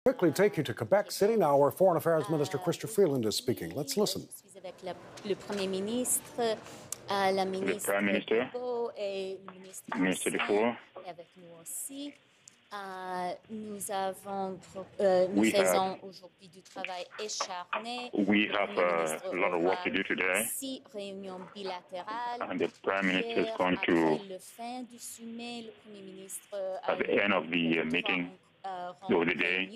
Quickly take you to Quebec City now, where Foreign Affairs Minister Chrystia Freeland is speaking. Let's listen. Je suis avec le Premier ministre, la ministre Prime Minister, Legault et le ministre Minister Vincent, Dufour. et avec nous aussi. Nous faisons aujourd'hui du travail acharné. We Le have Premier ministre a lot of work to do aura today, 6 réunions bilatérales. and the Prime Minister is going Après to, le fin du sommet, le Premier ministre at the end of the meeting of the day,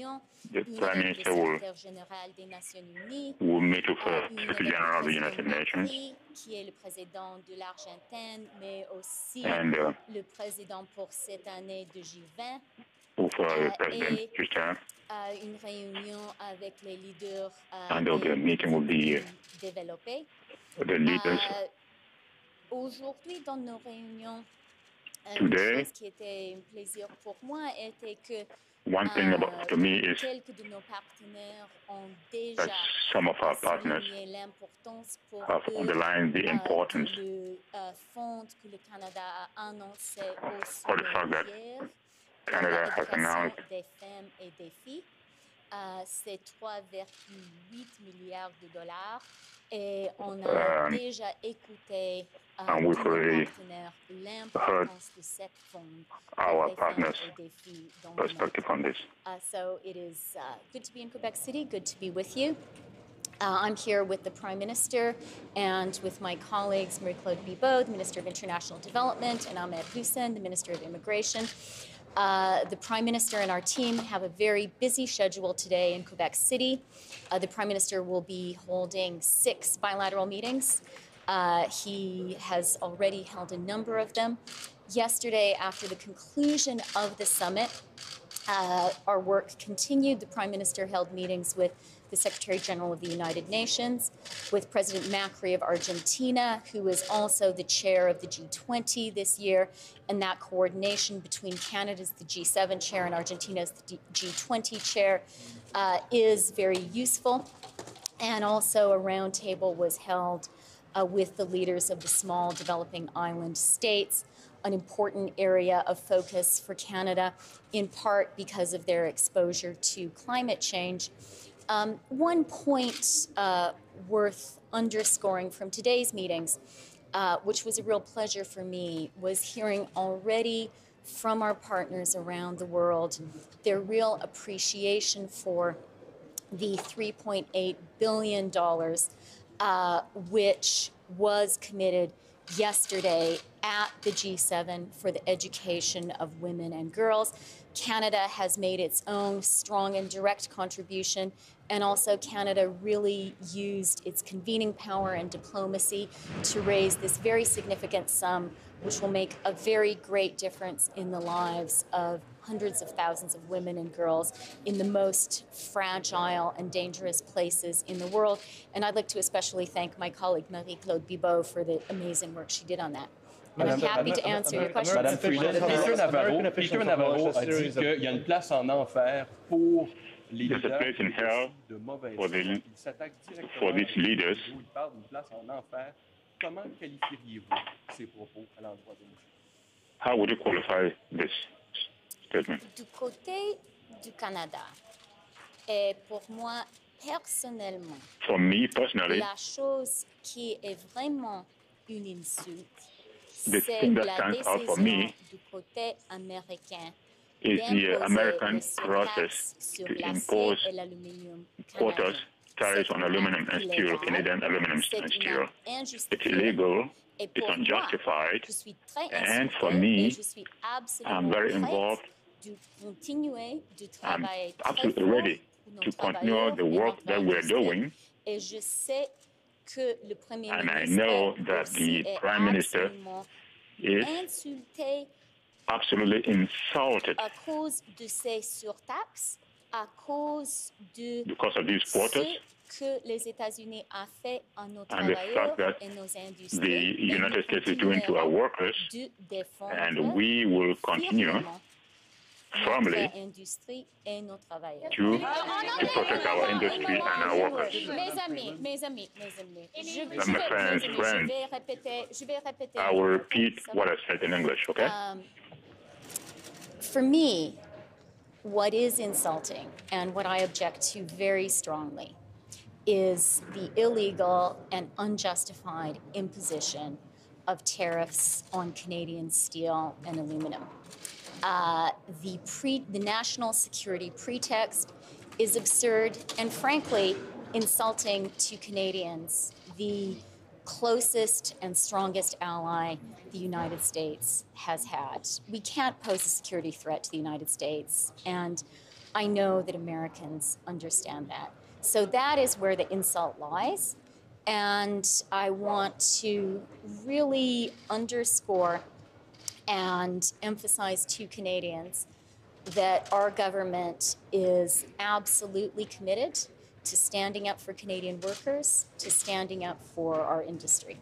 the Prime Minister will meet with the Secretary General of the United Nations, qui est le président de l'Argentine, mais aussi and le président pour cette année de G20. with President Chrystia, Une réunion avec les leaders and there will be a meeting with développés. the leaders. Aujourd'hui, dans nos réunions, Today, une chose qui était un plaisir pour moi était que one thing to me is quelques de nos partenaires ont that déjà some of our partners souligné l'importance pour have eux, underlined the importance le fonds que le Canada a annoncé au for the fact that sommet hier, Canada has announced des femmes et des filles. C'est 3,8 milliards de dollars et on a déjà écouté and we've already l'importance de cette fonds our des partners' femmes et des filles dans le monde. perspective on this. So it is good to be in Quebec City, good to be with you. I'm here with the Prime Minister and with my colleagues, Marie-Claude Bibeau, the Minister of International Development, and Ahmed Hussein, the Minister of Immigration. The Prime Minister and our team have a very busy schedule today in Quebec City. The Prime Minister will be holding 6 bilateral meetings. He has already held a number of them. Yesterday, after the conclusion of the summit, our work continued. The Prime Minister held meetings with the Secretary General of the United Nations, with President Macri of Argentina, who is also the chair of the G20 this year, and that coordination between Canada as the G7 chair and Argentina as the G20 chair is very useful. And also a roundtable was held with the leaders of the small developing island states, an important area of focus for Canada, in part because of their exposure to climate change. One point worth underscoring from today's meetings, which was a real pleasure for me, was hearing already from our partners around the world their real appreciation for the $3.8 billion which was committed yesterday at the G7 for the education of women and girls. Canada has made its own strong and direct contribution, and also Canada really used its convening power and diplomacy to raise this very significant sum, which will make a very great difference in the lives of hundreds of thousands of women and girls in the most fragile and dangerous places in the world. And I'd like to especially thank my colleague Marie-Claude Bibeau for the amazing work she did on that. And I'm happy to answer your questions. Madame Freeland, Peter Navarro a dit qu'il y a une place en enfer pour les There's a leaders place in hell de mauvaise for, foi. Il s'attaque for directement these leaders. Il parle d'une place en enfer. Comment qualifieriez-vous ces propos à l'endroit de M. How would you qualify this statement? Du côté du Canada, et pour moi personnellement, For me personally, la chose qui est vraiment une insulte, the c'est thing that la stands out for décision me du côté américain is the d'imposer American des process surtaxes sur to l'acier impose et l'aluminium quotas, canadien. tariffs on C'est aluminum and steel, illégal, Canadian aluminum c'est and steel. une It's injustice. illegal, Et it's pour moi, unjustified, je suis très and for insultée me, et je suis absolument I'm very prête involved. de continuer de I'm travailler très absolutely fort ready pour nos to continue travailleurs the et work notre that we're industrie. doing, Et je sais que le Premier and I ministre know that aussi the est Prime Minister absolument is insulté absolutely insulted à cause de ces surtaxes, à cause de because of these quotas ce que les États-Unis ont fait à nos and the travailleurs fact that et nos the industries. Et United nous States is doing to our continuerons workers, de défendre and we will continue firmement firmly notre industrie et nos travailleurs. to protect our industry and our workers. Mes amis, je My friends, je vais répéter. I will repeat what I said in English, okay? For me, what is insulting and what I object to very strongly is the illegal and unjustified imposition of tariffs on Canadian steel and aluminum. The national security pretext is absurd and, frankly, insulting to Canadians, the closest and strongest ally the United States has had. We can't pose a security threat to the United States, and I know that Americans understand that. So that is where the insult lies, and I want to really underscore and emphasize to Canadians that our government is absolutely committed to standing up for Canadian workers, to standing up for our industry.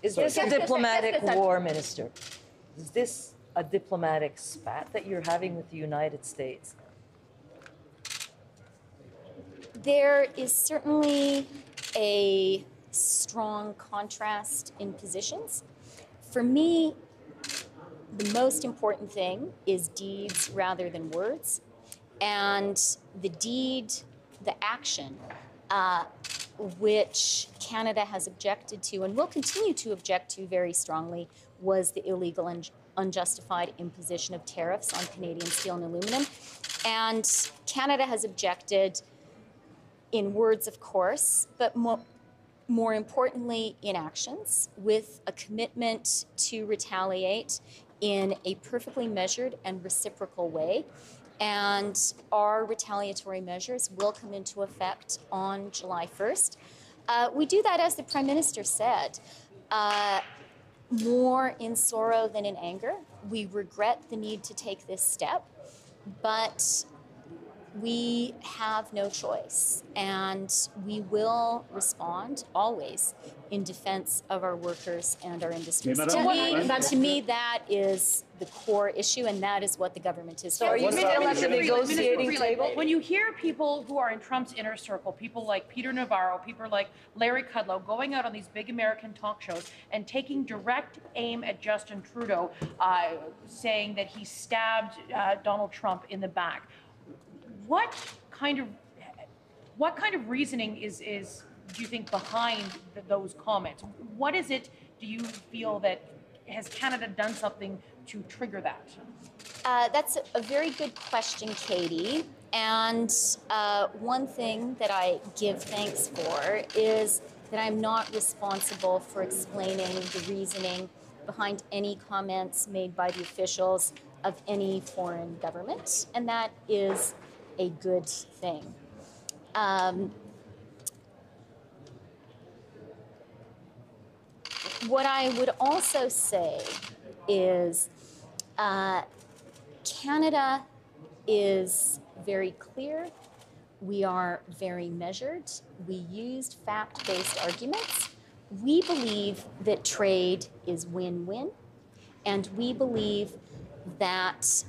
Is this a diplomatic war, Minister? Is this a diplomatic spat that you're having with the United States? There is certainly a strong contrast in positions. For me, the most important thing is deeds rather than words. And the deed, the action, which Canada has objected to and will continue to object to very strongly, was the illegal and unjustified imposition of tariffs on Canadian steel and aluminum. And Canada has objected in words, of course, but more importantly in actions, with a commitment to retaliate in a perfectly measured and reciprocal way. And our retaliatory measures will come into effect on July 1st. We do that, as the Prime Minister said, more in sorrow than in anger. We regret the need to take this step, but we have no choice, and we will respond always in defense of our workers and our industries. To me, that is the core issue, and that is what the government is. So are you still at the negotiating table? When you hear people who are in Trump's inner circle, people like Peter Navarro, people like Larry Kudlow, going out on these big American talk shows and taking direct aim at Justin Trudeau, saying that he stabbed Donald Trump in the back, what kind of reasoning is do you think behind those comments? What is it, do you feel, that has Canada done something to trigger that? That's a very good question, Katie. And one thing that I give thanks for is that I'm not responsible for explaining the reasoning behind any comments made by the officials of any foreign government, and that is a good thing. What I would also say is Canada is very clear. We are very measured. We used fact-based arguments. We believe that trade is win-win, and we believe that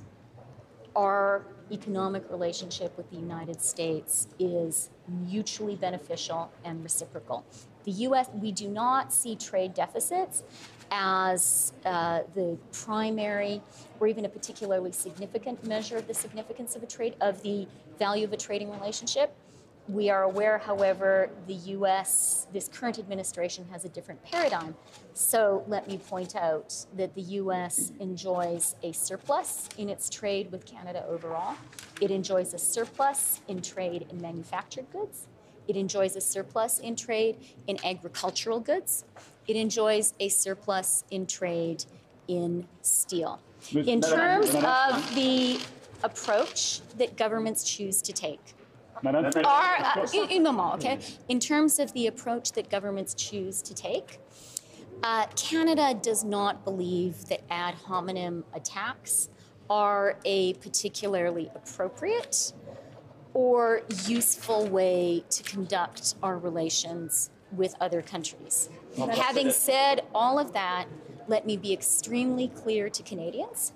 our economic relationship with the United States is mutually beneficial and reciprocal. The U.S., we do not see trade deficits as the primary or even a particularly significant measure of the significance of the value of a trading relationship. We are aware, however, the U.S., this current administration, has a different paradigm. So let me point out that the U.S. enjoys a surplus in its trade with Canada overall. It enjoys a surplus in trade in manufactured goods. It enjoys a surplus in trade in agricultural goods. It enjoys a surplus in trade in steel. In terms of the approach that governments choose to take, in terms of the approach that governments choose to take, Canada does not believe that ad hominem attacks are a particularly appropriate or useful way to conduct our relations with other countries. Having said all of that, let me be extremely clear to Canadians,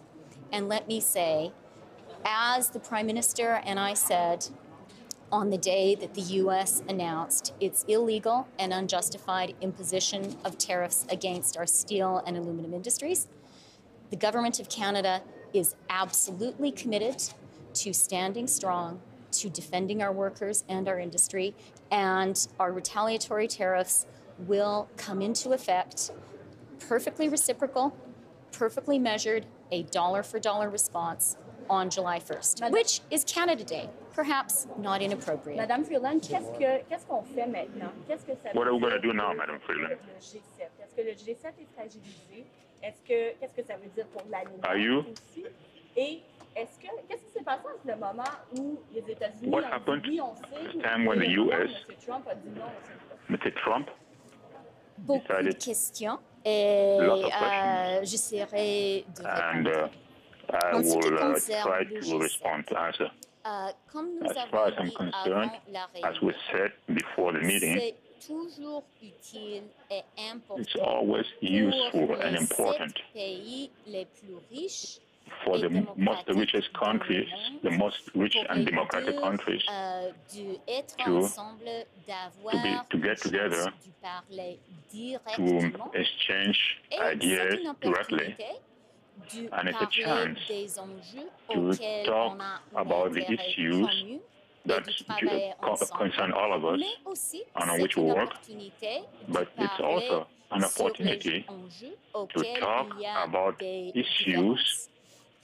and let me say, as the Prime Minister and I said on the day that the U.S. announced its illegal and unjustified imposition of tariffs against our steel and aluminum industries, the Government of Canada is absolutely committed to standing strong, to defending our workers and our industry, and our retaliatory tariffs will come into effect, perfectly reciprocal, perfectly measured, a dollar-for-dollar response on July 1st, which is Canada Day, perhaps not inappropriate. Madame Freeland, qu'est-ce qu'on fait maintenant? Qu'est-ce que ça What are we going to veut do now, dire Madam Freeland? pour le G7? Est-ce que le G7 est fragilisé? Qu'est-ce que ça veut dire pour Are you? l'alimentation aussi? Et qu'est-ce qui s'est passé entre le moment où les États-Unis What ont happened dit oui, on sait, the time when et the le moment où US M. Trump a dit non, on sait pas? Mr. Trump Beaucoup de decided questions et lots of questions. j'essaierai de and répondre. I En ce qui will concerne try le to G7, respond to answer. Comme nous As avons far as I'm dit concerned, avant la as we réunion, said before the meeting, c'est toujours utile et it's important always useful pour and les important 7 pays les plus riches for et the most démocratiques richest dans le countries, monde, the most rich pour and les democratic deux, countries, d'être to- ensemble, d'avoir to get une chance together, de parler to directement. exchange Et ideas c'est une directly, opportunité de and it's a parler chance des enjeux to auxquels talk on a about the un intérêt issues commun et that de travailler ensemble. concern all of us, Mais aussi, on c'est which we une work, opportunité de but it's parler also an sur les opportunity enjeux to auxquels talk il y a about des issues différences.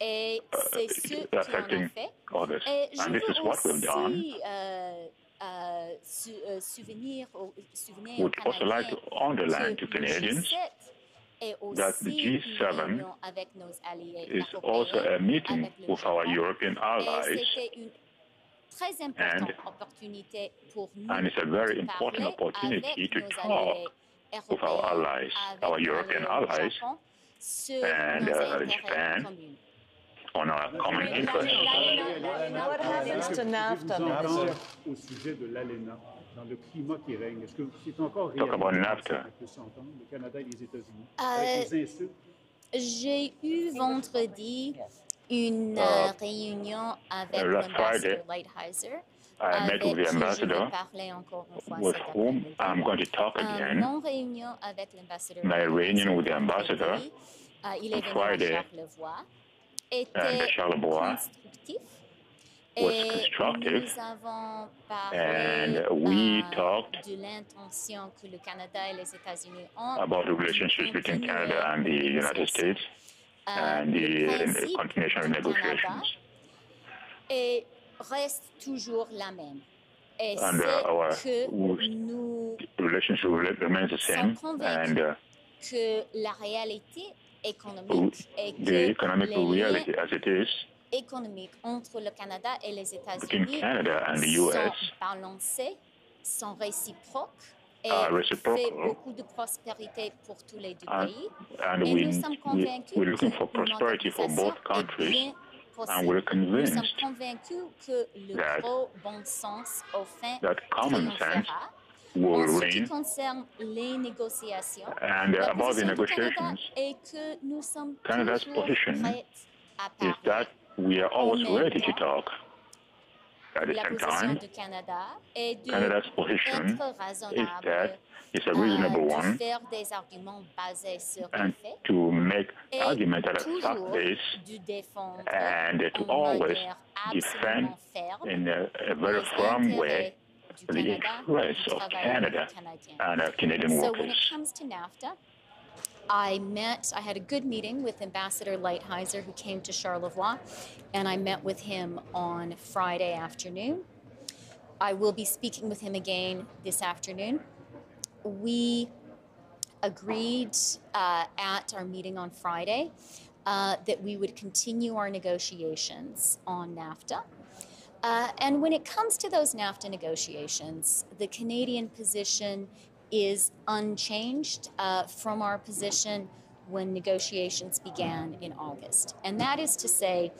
Et c'est ce qu'on a affecting fait. others. Et je And this is veux what we've done. aussi souvenir aux Would also like Canadiens to underline que to le Canadians G7 est aussi that the une G7 réunion avec nos alliés is also européens, a meeting avec le with our Japon. European Et allies, c'était une très importante opportunité pour nous and it's a very de important parler opportunity avec to nos talk alliés with our européens, allies, avec our nos European alliés allies, Japon, sur and nos intérêts Japan, communs. on our common interests. What happens to NAFTA, Minister? Au sujet de l'ALENA, dans le climat qui règne, est-ce que c'est encore Talk about NAFTA. qu'on peut s'entendre, le Canada et les États-Unis, avec les insultes? J'ai eu vendredi une réunion avec last l'ambassadeur Friday, Lighthizer, I met with the avec qui je vais ambassador, parler encore une fois with cet whom après-midi. I'm going to talk again. Mon réunion avec l'ambassadeur My reunion with the ambassador vendredi, il est on venu Friday, à Charlevoix, and était Charlevoix constructif. was Et constructive, nous avons parlé and we talked de l'intention que le Canada et les États-Unis ont about the relationships between Canada and the United States and the continuation of negotiations. Et reste toujours la même. Et And c'est que nous relationship remains the same, sommes and convaincus que la réalité économique et the que economic les liens reality as it is économiques entre le Canada et les between États-Unis Canada and the sont US balancés, sont réciproques et are reciprocal, fait beaucoup de prospérité pour tous les deux and, pays. and Et nous sommes convaincus we're looking for qu'une prosperity for both modernisation est countries, bien and possible. we're Nous sommes convinced convaincus que le that- gros bon sens au fin that common sense triomphera. will En ce qui reign. concerne les négociations, And la about the position du Canada negotiations, est que nous sommes Canada's toujours position prêts à is parler. that we are always En même ready to temps, talk. At the La same position time, du Canada est de Canada's position être is that raisonnable, it's a reasonable de one, faire des arguments basés sur les and faits to make et arguments that are toujours fact-based, de défendre and to en always manière defend absolument ferme in a very les firm way intérêts du the Canada, interests du of travailleur Canada canadien. and our Canadian So when it workers. comes to NAFTA, I had a good meeting with Ambassador Lighthizer, who came to Charlevoix, and I met with him on Friday afternoon. I will be speaking with him again this afternoon. We agreed at our meeting on Friday that we would continue our negotiations on NAFTA. And when it comes to those NAFTA negotiations, the Canadian position is unchanged from our position when negotiations began in August. And that is to say,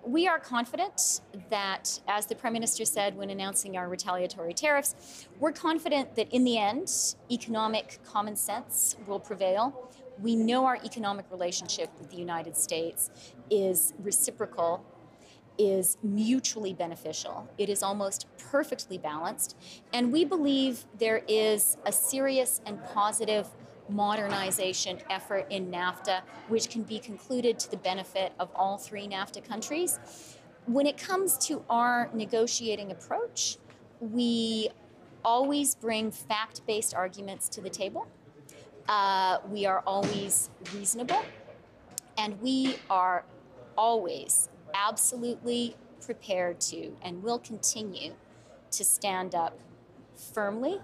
we are confident that, as the Prime Minister said when announcing our retaliatory tariffs, we're confident that in the end, economic common sense will prevail. We know our economic relationship with the United States is reciprocal, is mutually beneficial. It is almost perfectly balanced. And we believe there is a serious and positive modernization effort in NAFTA, which can be concluded to the benefit of all 3 NAFTA countries. When it comes to our negotiating approach, we always bring fact-based arguments to the table. We are always reasonable, and we are always absolutely prepared to and will continue to stand up firmly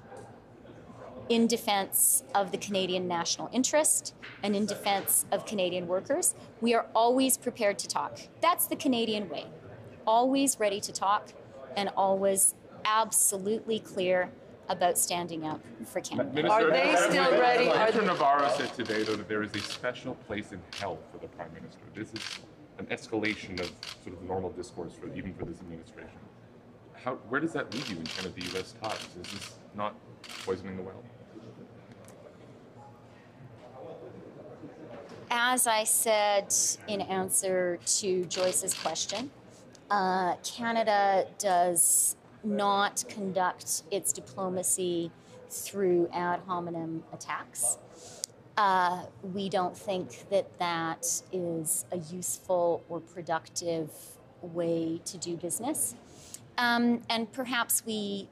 in defense of the Canadian national interest and in defense of Canadian workers. We are always prepared to talk. That's the Canadian way. Always ready to talk and always absolutely clear about standing up for Canada. Minister, are they still ready? Minister Navarro said today, though, that there is a special place in hell for the Prime Minister. This is an escalation of sort of normal discourse even for this administration. Where does that leave you in kind of the U.S. ties? Is this not poisoning the well? As I said in answer to Joyce's question, Canada does not conduct its diplomacy through ad hominem attacks. We don't think that that is a useful or productive way to do business. And perhaps we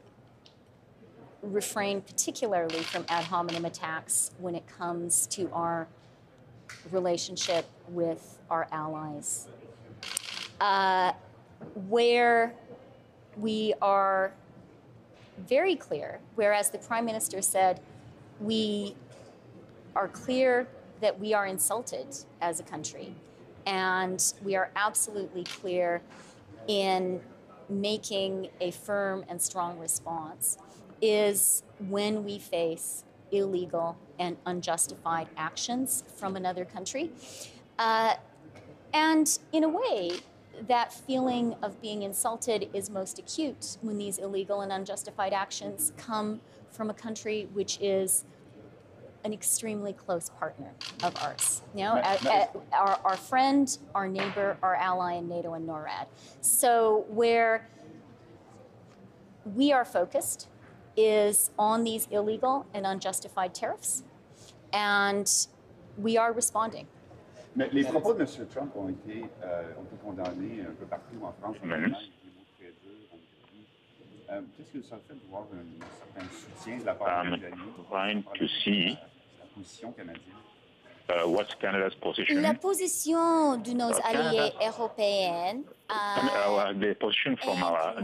refrain particularly from ad hominem attacks when it comes to our relationship with our allies. Where we are very clear, whereas the Prime Minister said we are clear that we are insulted as a country, and we are absolutely clear in making a firm and strong response, is when we face illegal and unjustified actions from another country. And in a way, that feeling of being insulted is most acute when these illegal and unjustified actions come from a country which is an extremely close partner of ours. You know, our friend, our neighbor, our ally in NATO and NORAD. So where we are focused is on these illegal and unjustified tariffs, and we are responding. Mais les propos de M. Trump ont été condamnés un peu partout en France. Des mots très durs en Italie. Qu'est-ce que ça fait de voir un certain soutien de la part de trying to see la position canadienne? What's Canada's position? La position de nos alliés européens the position from our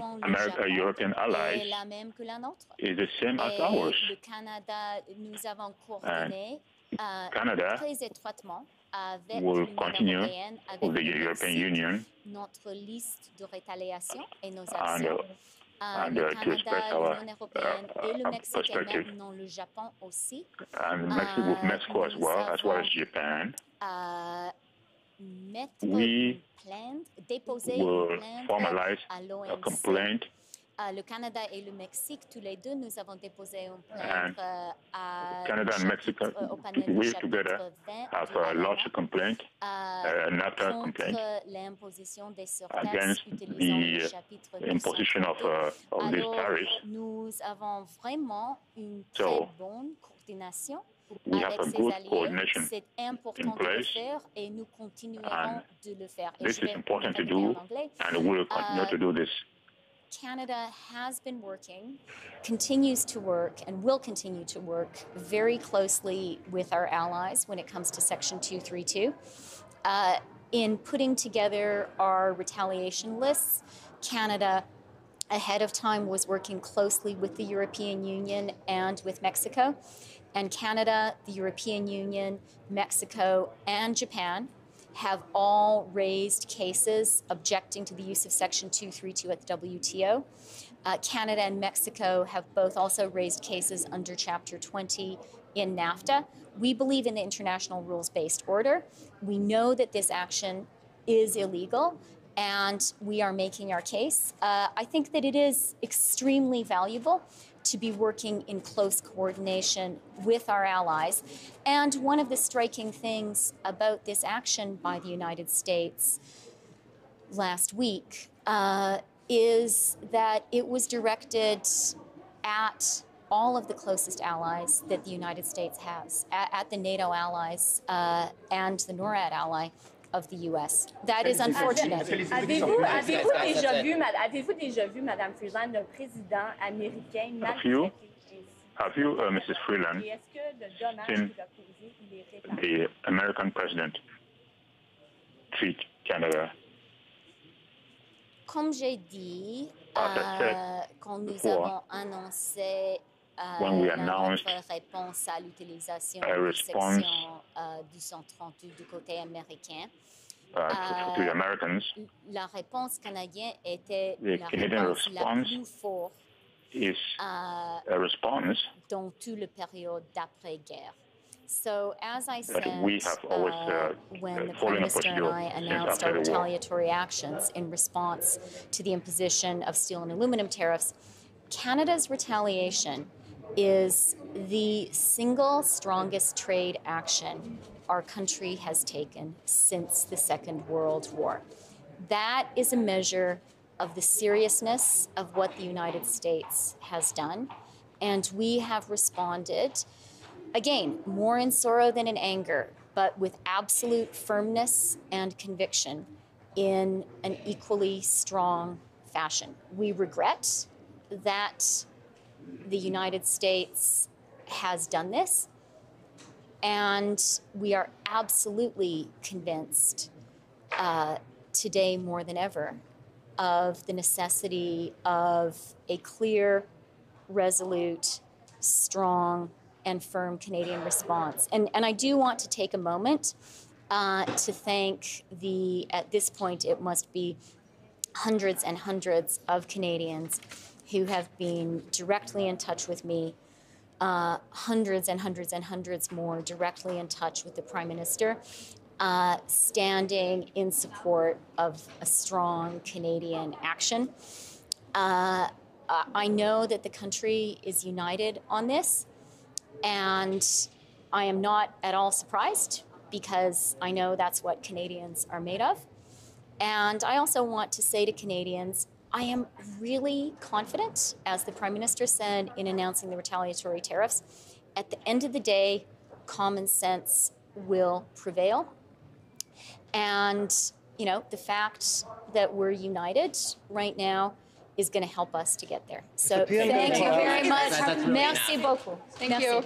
European allies est la même que la nôtre. Is the same as ours. Le Canada, nous avons coordonné très étroitement avec will l'Union continue européenne, avec with the European Union notre liste de rétaliation et nos actions. and Le to express Canada, our l'Union européenne et le Mexique et perspective. maintenant le Japon aussi. And with Mexico as well as Japan. We will formalize a complaint. Le Canada et le Mexique, tous les deux, nous avons déposé une plainte Canada and Mexico, we together have lodged a complaint, another complaint, against the imposition of these tariffs. Nous avons vraiment une très So, bonne coordination we have avec a ces good alliés. coordination C'est important in de le place, faire et nous continuerons de le faire. Et this je is vais important to répéter do, en anglais. and we will continue to do this. Canada has been working, continues to work, and will continue to work very closely with our allies when it comes to Section 232. In putting together our retaliation lists, Canada, ahead of time, was working closely with the European Union and with Mexico. And Canada, the European Union, Mexico, and Japan have all raised cases objecting to the use of Section 232 at the WTO. Canada and Mexico have both also raised cases under Chapter 20 in NAFTA. We believe in the international rules-based order. We know that this action is illegal, and we are making our case. I think that it is extremely valuable to be working in close coordination with our allies. And one of the striking things about this action by the United States last week is that it was directed at all of the closest allies that the United States has, at the NATO allies and the NORAD ally of the U.S. That is unfortunate. Avez-vous déjà vu, Madame Freeland, un président américain maltraité? Have you, Mrs. Freeland, seen the American president treat Canada? Comme j'ai dit, quand nous avons annoncé notre réponse à l'utilisation de la section 238 du côté américain, to the Americans, la réponse canadienne était the la Canadian réponse la response plus forte is a response dans toute la période d'après-guerre. So, as I said, that we have always when the Prime following a Minister and procedure I since announced our after the war. retaliatory actions in response to the imposition of steel and aluminum tariffs, Canada's retaliation is the single strongest trade action our country has taken since the Second World War. That is a measure of the seriousness of what the United States has done, and we have responded, again, more in sorrow than in anger, but with absolute firmness and conviction in an equally strong fashion. We regret that the United States has done this, and we are absolutely convinced today more than ever of the necessity of a clear, resolute, strong, and firm Canadian response. And I do want to take a moment to thank at this point, it must be hundreds and hundreds of Canadians who have been directly in touch with me, hundreds and hundreds and hundreds more directly in touch with the Prime Minister, standing in support of a strong Canadian action. I know that the country is united on this, and I am not at all surprised because I know that's what Canadians are made of. And I also want to say to Canadians, I am really confident, as the Prime Minister said in announcing the retaliatory tariffs, at the end of the day, common sense will prevail. And, you know, the fact that we're united right now is going to help us to get there. So thank you very much. Merci beaucoup. Thank you.